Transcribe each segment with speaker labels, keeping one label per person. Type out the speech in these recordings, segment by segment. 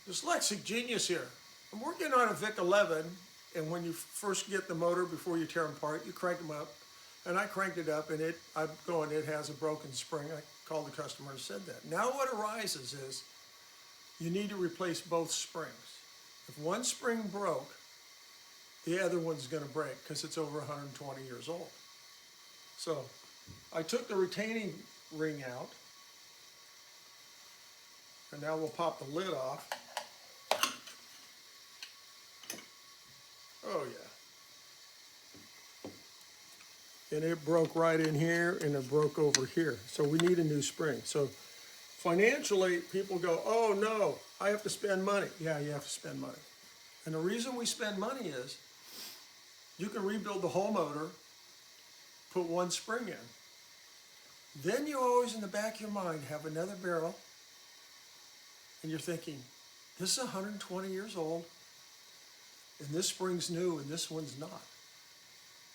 Speaker 1: Dyslexic genius here. I'm working on a Vic XI, and when you first get the motor before you tear them apart, you crank them up, and I cranked it up, and I'm going, it has a broken spring. I called the customer and said that. Now what arises is you need to replace both springs. If one spring broke, the other one's going to break because it's over 120 years old. So I took the retaining ring out, and now we'll pop the lid off. Oh yeah. And it broke right in here, and it broke over here. So we need a new spring. So financially, people go, oh no, I have to spend money. Yeah, you have to spend money. And the reason we spend money is you can rebuild the whole motor, put one spring in. Then you always in the back of your mind have another barrel, and you're thinking, this is 120 years old, and this spring's new and this one's not.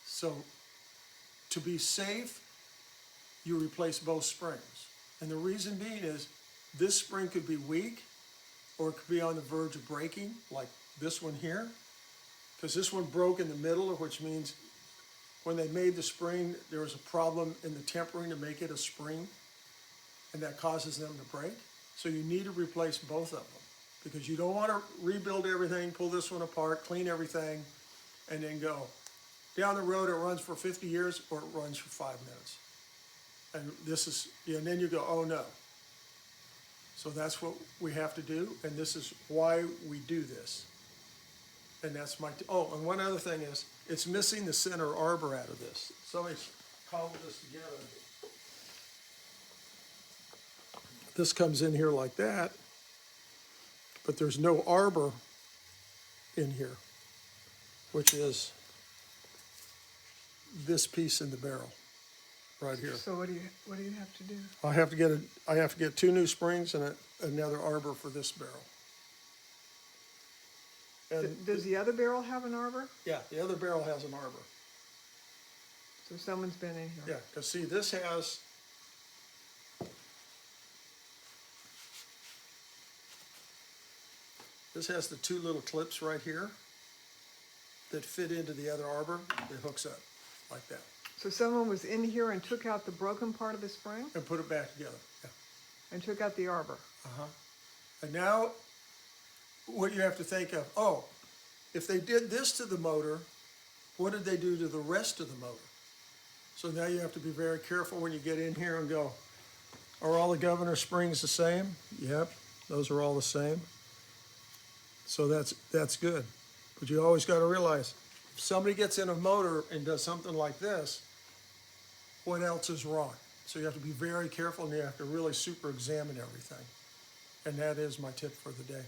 Speaker 1: So to be safe, you replace both springs. And the reason being is this spring could be weak, or it could be on the verge of breaking, like this one here, because this one broke in the middle, which means when they made the spring, there was a problem in the tempering to make it a spring, and that causes them to break. So you need to replace both of them, because you don't want to rebuild everything, pull this one apart, clean everything, and then go. Down the road, it runs for 50 years, or it runs for 5 minutes. And this is, and then you go, oh no. So that's what we have to do, and this is why we do this. And that's my, oh, and one other thing is, it's missing the center arbor out of this. Somebody cobbled this together. This comes in here like that, but there's no arbor in here, which is this piece in the barrel, right here.
Speaker 2: So what do you have to do?
Speaker 1: I have to get 2 new springs and another arbor for this barrel. And
Speaker 2: Does the other barrel have an arbor?
Speaker 1: yeah, the other barrel has an arbor.
Speaker 2: So someone's been in here.
Speaker 1: Yeah, because see, this has the 2 little clips right here that fit into the other arbor. It hooks up like that.
Speaker 2: So someone was in here and took out the broken part of the spring
Speaker 1: And put it back together. Yeah.
Speaker 2: and took out the arbor.
Speaker 1: And now, what you have to think of, oh, if they did this to the motor, what did they do to the rest of the motor? So now you have to be very careful when you get in here and go, are all the governor springs the same? Yep, those are all the same. So that's good. But you always got to realize, if somebody gets in a motor and does something like this, what else is wrong? So you have to be very careful, and you have to really super examine everything. And that is my tip for the day.